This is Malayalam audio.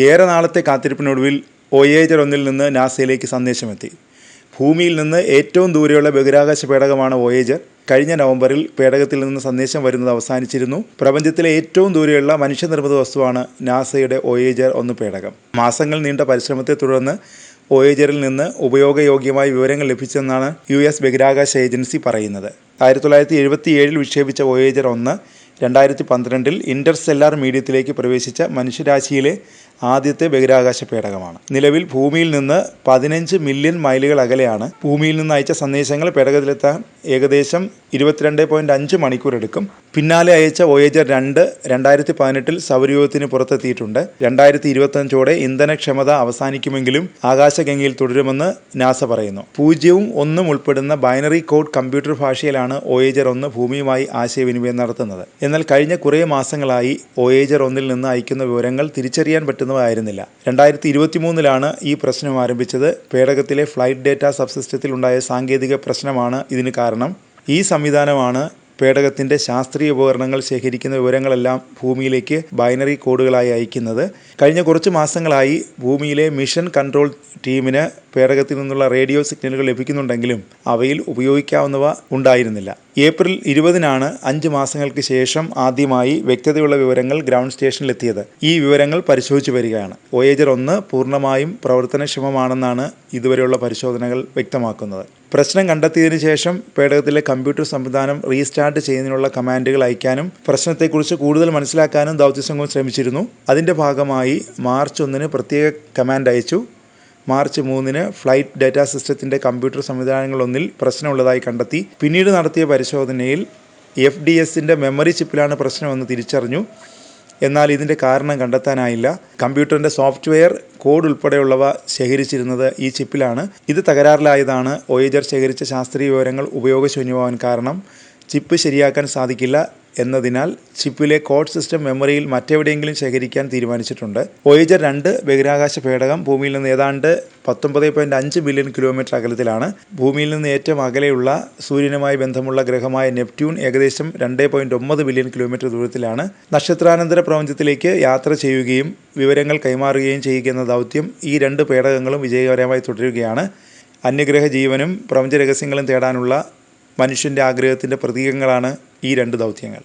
ഏറെ നാളത്തെ കാത്തിരിപ്പിനൊടുവിൽ വോയേജർ 1 നിന്ന് നാസയിലേക്ക് സന്ദേശമെത്തി. ഭൂമിയിൽ നിന്ന് ഏറ്റവും ദൂരെയുള്ള ബഹിരാകാശ പേടകമാണ് വോയേജർ. കഴിഞ്ഞ നവംബറിൽ പേടകത്തിൽ നിന്ന് സന്ദേശം വരുന്നത് അവസാനിച്ചിരുന്നു. പ്രപഞ്ചത്തിലെ ഏറ്റവും ദൂരെയുള്ള മനുഷ്യനിർമ്മിത വസ്തുവാണ് നാസയുടെ വോയേജർ 1 പേടകം. മാസങ്ങൾ നീണ്ട പരിശ്രമത്തെ തുടർന്ന് വോയേജറിൽ നിന്ന് ഉപയോഗയോഗ്യമായ വിവരങ്ങൾ ലഭിച്ചെന്നാണ് US ബഹിരാകാശ ഏജൻസി പറയുന്നത്. 1977 വിക്ഷേപിച്ച വോയേജർ 1 2012 ഇന്റർസ്റ്റെല്ലാർ മീഡിയത്തിലേക്ക് പ്രവേശിച്ച മനുഷ്യരാശിയിലെ ആദ്യത്തെ ബഹിരാകാശ പേടകമാണ്. നിലവിൽ ഭൂമിയിൽ നിന്ന് 15 മില്യൺ മൈലുകൾ അകലെയാണ്. ഭൂമിയിൽ നിന്ന് അയച്ച സന്ദേശങ്ങൾ പേടകത്തിലെത്താൻ ഏകദേശം 22.5 മണിക്കൂർ എടുക്കും. പിന്നാലെ അയച്ച വോയേജർ 2 2018 സൗരയൂഥത്തിന് പുറത്തെത്തിയിട്ടുണ്ട്. 2025 ഇന്ധനക്ഷമത അവസാനിക്കുമെങ്കിലും ആകാശഗംഗയിൽ തുടരുമെന്ന് നാസ പറയുന്നു. 0 ഉം 1 ഉൾപ്പെടുന്ന ബൈനറി കോഡ് കമ്പ്യൂട്ടർ ഭാഷയിലാണ് വോയേജർ 1 ഭൂമിയുമായി ആശയവിനിമയം നടത്തുന്നത്. എന്നാൽ കഴിഞ്ഞ കുറേ മാസങ്ങളായി വോയേജർ 1 നിന്ന് അയക്കുന്ന വിവരങ്ങൾ തിരിച്ചറിയാൻ പറ്റുന്നതായിരുന്നില്ല. 2023 ഈ പ്രശ്നം ആരംഭിച്ചത്. പേടകത്തിലെ ഫ്ലൈറ്റ് ഡേറ്റ സബ്സിസ്റ്റത്തിൽ ഉണ്ടായ സാങ്കേതിക പ്രശ്നമാണ് ഇതിന് കാരണം. ഈ സംവിധാനമാണ് പേടകത്തിൻ്റെ ശാസ്ത്രീയ ഉപകരണങ്ങൾ ശേഖരിക്കുന്ന വിവരങ്ങളെല്ലാം ഭൂമിയിലേക്ക് ബൈനറി കോഡുകളായി അയക്കുന്നത്. കഴിഞ്ഞ കുറച്ച് മാസങ്ങളായി ഭൂമിയിലെ മിഷൻ കൺട്രോൾ ടീമിന് പേടകത്തിൽ നിന്നുള്ള റേഡിയോ സിഗ്നലുകൾ ലഭിക്കുന്നുണ്ടെങ്കിലും അവയിൽ ഉപയോഗിക്കാവുന്നവ ഉണ്ടായിരുന്നില്ല. ഏപ്രിൽ 20 5 മാസങ്ങൾക്ക് ശേഷം ആദ്യമായി വ്യക്തതയുള്ള വിവരങ്ങൾ ഗ്രൗണ്ട് സ്റ്റേഷനിലെത്തിയത്. ഈ വിവരങ്ങൾ പരിശോധിച്ചു വരികയാണ്. വോയേജർ 1 പൂർണ്ണമായും പ്രവർത്തനക്ഷമമാണെന്നാണ് ഇതുവരെയുള്ള പരിശോധനകൾ വ്യക്തമാക്കുന്നത്. പ്രശ്നം കണ്ടെത്തിയതിനു ശേഷം പേടകത്തിലെ കമ്പ്യൂട്ടർ സംവിധാനം റീസ്റ്റാർട്ട് ചെയ്യുന്നതിനുള്ള കമാൻഡുകൾ അയക്കാനും പ്രശ്നത്തെക്കുറിച്ച് കൂടുതൽ മനസ്സിലാക്കാനും ദൗത്യസംഘം ശ്രമിച്ചിരുന്നു. അതിൻ്റെ ഭാഗമായി മാർച്ച് 1 പ്രത്യേക കമാൻഡ് അയച്ചു. മാർച്ച് 3 ഫ്ലൈറ്റ് ഡേറ്റാ സിസ്റ്റത്തിൻ്റെ കമ്പ്യൂട്ടർ സംവിധാനങ്ങളൊന്നിൽ പ്രശ്നമുള്ളതായി കണ്ടെത്തി. പിന്നീട് നടത്തിയ പരിശോധനയിൽ FDSൻ്റെ മെമ്മറി ചിപ്പിലാണ് പ്രശ്നമെന്ന് തിരിച്ചറിഞ്ഞു. എന്നാൽ ഇതിൻ്റെ കാരണം കണ്ടെത്താനായില്ല. കമ്പ്യൂട്ടറിൻ്റെ സോഫ്റ്റ്വെയർ കോഡ് ഉൾപ്പെടെയുള്ളവ ശേഖരിച്ചിരുന്നത് ഈ ചിപ്പിലാണ്. ഇത് തകരാറിലായതാണ് വോയേജർ ശേഖരിച്ച ശാസ്ത്രീയ വിവരങ്ങൾ ഉപയോഗശൂന്യമാവാൻ കാരണം. ചിപ്പ് ശരിയാക്കാൻ സാധിക്കില്ല എന്നതിനാൽ ചിപ്പിലെ കോഡ് സിസ്റ്റം മെമ്മറിയിൽ മറ്റെവിടെയെങ്കിലും ശേഖരിക്കാൻ തീരുമാനിച്ചിട്ടുണ്ട്. വോയേജർ 2 ബഹിരാകാശ പേടകം ഭൂമിയിൽ നിന്ന് ഏതാണ്ട് 19.5 ബില്യൺ കിലോമീറ്റർ അകലത്തിലാണ്. ഭൂമിയിൽ നിന്ന് ഏറ്റവും അകലെയുള്ള സൂര്യനുമായി ബന്ധമുള്ള ഗ്രഹമായ നെപ്റ്റ്യൂൺ ഏകദേശം 2.9 ബില്യൺ കിലോമീറ്റർ ദൂരത്തിലാണ്. നക്ഷത്രാനന്തര പ്രപഞ്ചത്തിലേക്ക് യാത്ര ചെയ്യുകയും വിവരങ്ങൾ കൈമാറുകയും ചെയ്യുന്ന ദൗത്യം ഈ 2 പേടകങ്ങളും വിജയകരമായി തുടരുകയാണ്. അന്യഗ്രഹ ജീവനും പ്രപഞ്ച രഹസ്യങ്ങളും തേടാനുള്ള മനുഷ്യൻ്റെ ആഗ്രഹത്തിൻ്റെ പ്രതീകങ്ങളാണ് ഈ 2 ദൗത്യങ്ങൾ.